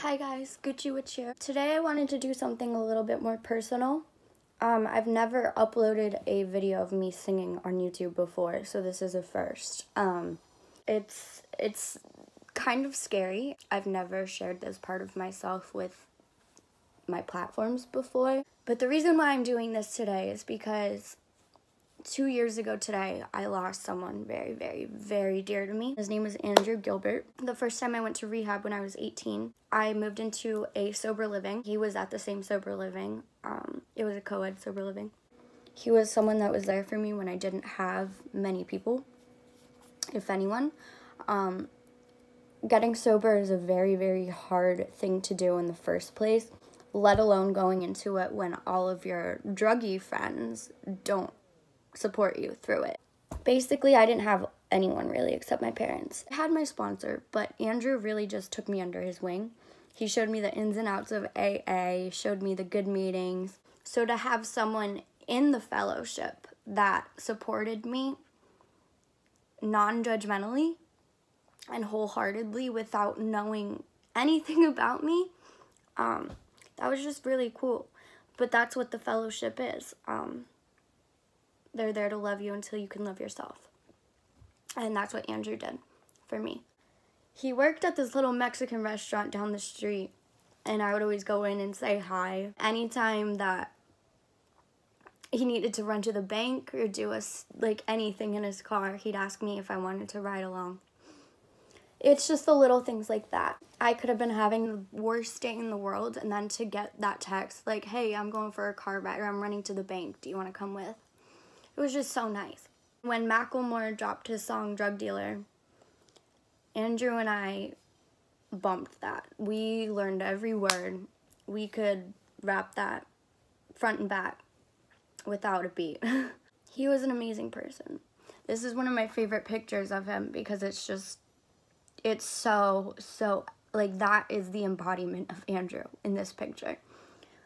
Hi guys, Gucci Witch here. Today I wanted to do something a little bit more personal. I've never uploaded a video of me singing on YouTube before, so this is a first. It's kind of scary. I've never shared this part of myself with my platforms before. But the reason why I'm doing this today is because 2 years ago today, I lost someone very, very, very dear to me. His name is Andrew Gilbert. The first time I went to rehab when I was 18, I moved into a sober living. He was at the same sober living. It was a co-ed sober living. He was someone that was there for me when I didn't have many people, if anyone. Getting sober is a very, very hard thing to do in the first place, let alone going into it when all of your druggy friends don't support you through it. Basically, I didn't have anyone really except my parents. I had my sponsor, but Andrew really just took me under his wing. He showed me the ins and outs of AA, showed me the good meetings. So to have someone in the fellowship that supported me non-judgmentally and wholeheartedly without knowing anything about me, that was just really cool. But that's what the fellowship is. They're there to love you until you can love yourself. And that's what Andrew did for me. He worked at this little Mexican restaurant down the street, and I would always go in and say hi. Anytime that he needed to run to the bank or do anything in his car, he'd ask me if I wanted to ride along. It's just the little things like that. I could have been having the worst day in the world, and then to get that text like, hey, I'm going for a car ride, or I'm running to the bank. Do you want to come with? It was just so nice. When Macklemore dropped his song Drug Dealer, Andrew and I bumped that. We learned every word. We could rap that front and back without a beat. He was an amazing person. This is one of my favorite pictures of him because it's so, like, that is the embodiment of Andrew in this picture.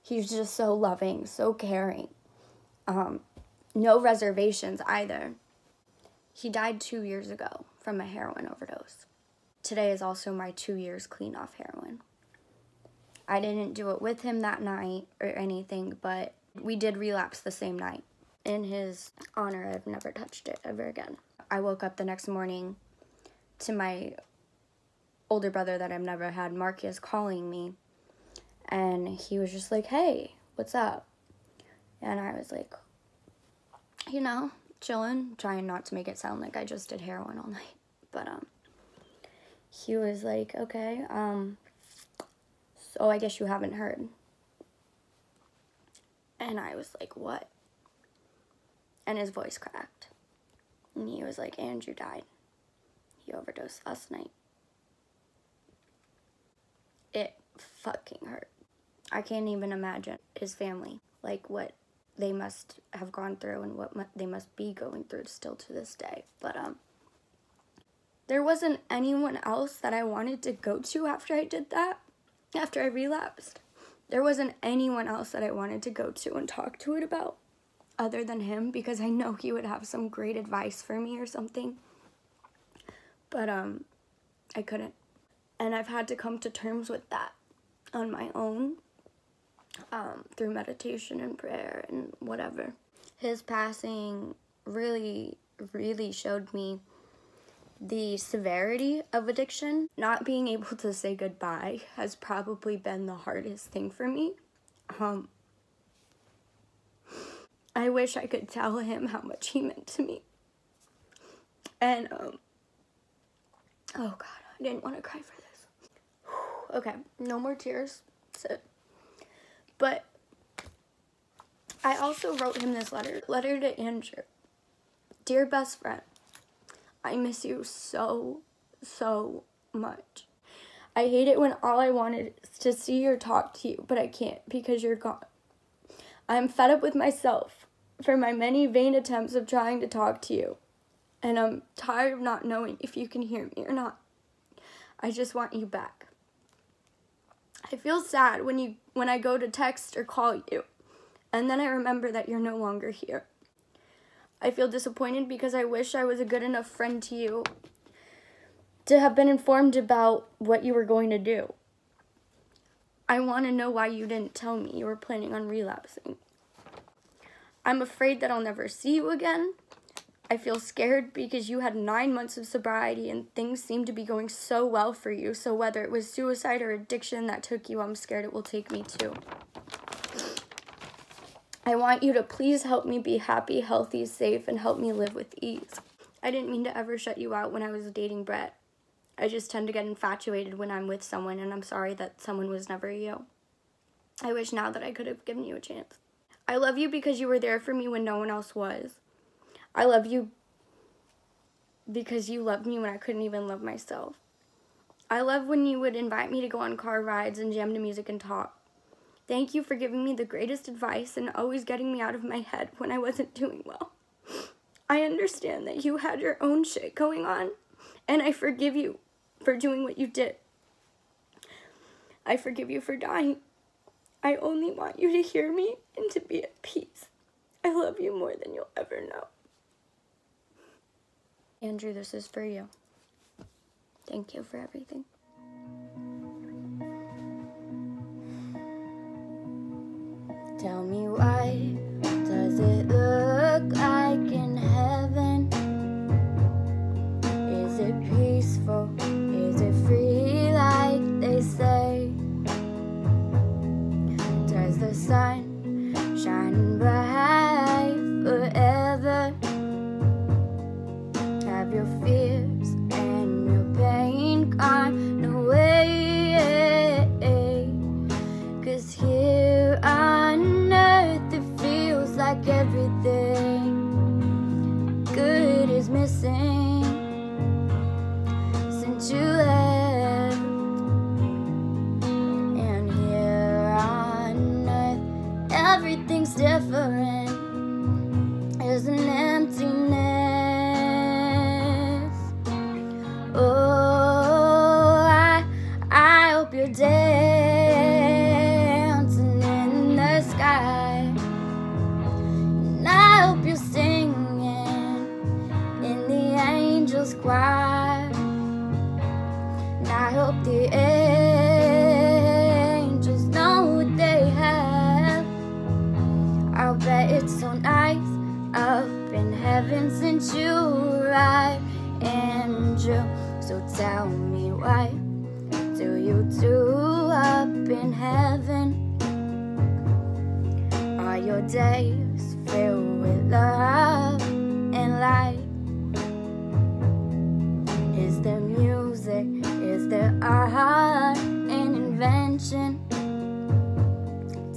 He's just so loving, so caring. No reservations either. He died 2 years ago from a heroin overdose. Today is also my 2 years clean off heroin. I didn't do it with him that night or anything, but we did relapse the same night. In his honor, I've never touched it ever again. I woke up the next morning to my older brother that I've never had, Marcus, calling me, and he was just like, hey, what's up? And I was like, you know, chilling, trying not to make it sound like I just did heroin all night. But he was like, okay, so I guess you haven't heard. And I was like, what? And his voice cracked. And he was like, Andrew died. He overdosed last night. It fucking hurt. I can't even imagine his family, like what they must have gone through and what they must be going through still to this day. But there wasn't anyone else that I wanted to go to after I did that, after I relapsed. There wasn't anyone else that I wanted to go to and talk to it about other than him, because I know he would have some great advice for me or something. But I couldn't. And I've had to come to terms with that on my own. Through meditation and prayer and whatever. His passing really, really showed me the severity of addiction. Not being able to say goodbye has probably been the hardest thing for me. I wish I could tell him how much he meant to me. And, oh God, I didn't want to cry for this. Okay, no more tears. That's it. But I also wrote him this letter to Andrew. Dear best friend, I miss you so, so much. I hate it when all I wanted is to see or talk to you, but I can't because you're gone. I'm fed up with myself for my many vain attempts of trying to talk to you, and I'm tired of not knowing if you can hear me or not. I just want you back. I feel sad when I go to text or call you, and then I remember that you're no longer here. I feel disappointed because I wish I was a good enough friend to you to have been informed about what you were going to do. I want to know why you didn't tell me you were planning on relapsing. I'm afraid that I'll never see you again. I feel scared because you had 9 months of sobriety and things seem to be going so well for you. So whether it was suicide or addiction that took you, I'm scared it will take me too. I want you to please help me be happy, healthy, safe, and help me live with ease. I didn't mean to ever shut you out when I was dating Brett. I just tend to get infatuated when I'm with someone, and I'm sorry that someone was never you. I wish now that I could have given you a chance. I love you because you were there for me when no one else was. I love you because you loved me when I couldn't even love myself. I love when you would invite me to go on car rides and jam to music and talk. Thank you for giving me the greatest advice and always getting me out of my head when I wasn't doing well. I understand that you had your own shit going on, and I forgive you for doing what you did. I forgive you for dying. I only want you to hear me and to be at peace. I love you more than you'll ever know. Andrew, this is for you. Thank you for everything. Tell me, why does it look like in heaven? Is it peaceful? Is it free like they say? Does the sun shine bright forever? Have your fears and your pain gone away? 'Cause here on earth it feels like everything good is missing since you left. And here on earth everything's different. There's an emptiness. Oh, I hope you're dancing in the sky, and I hope you're singing in the angels' choir, and I hope the angels know what they have. I'll bet it's so nice up in heaven since you arrived, Andrew. So tell me, why do you do up in heaven? Are your days filled with love and light? Is there music? Is there art and invention?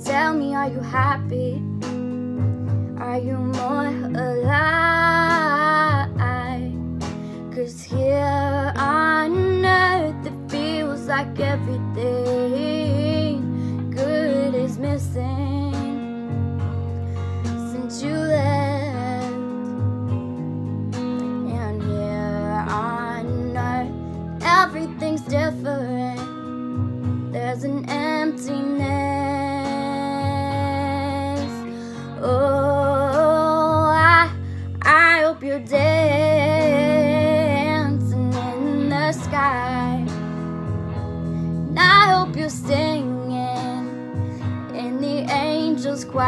Tell me, are you happy? Are you more alive? 'Cause here on earth it feels like everything good is missing since you left. And here on earth everything's different. There's an emptiness. Oh, I hope you're dancing in the sky, and I hope you're singing in the angels' choir,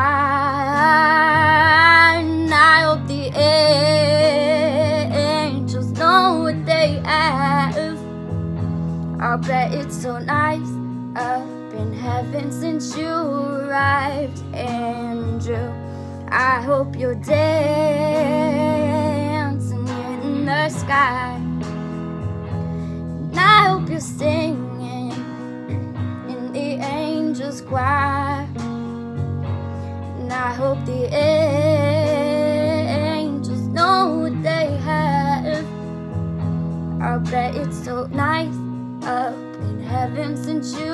and I hope the angels know what they have. I'll bet it's so nice up in heaven since you arrived, Andrew. I hope you're dancing in the sky, and I hope you're singing in the angels' choir, and I hope the angels know what they have. I'll bet it's so nice up in heaven since you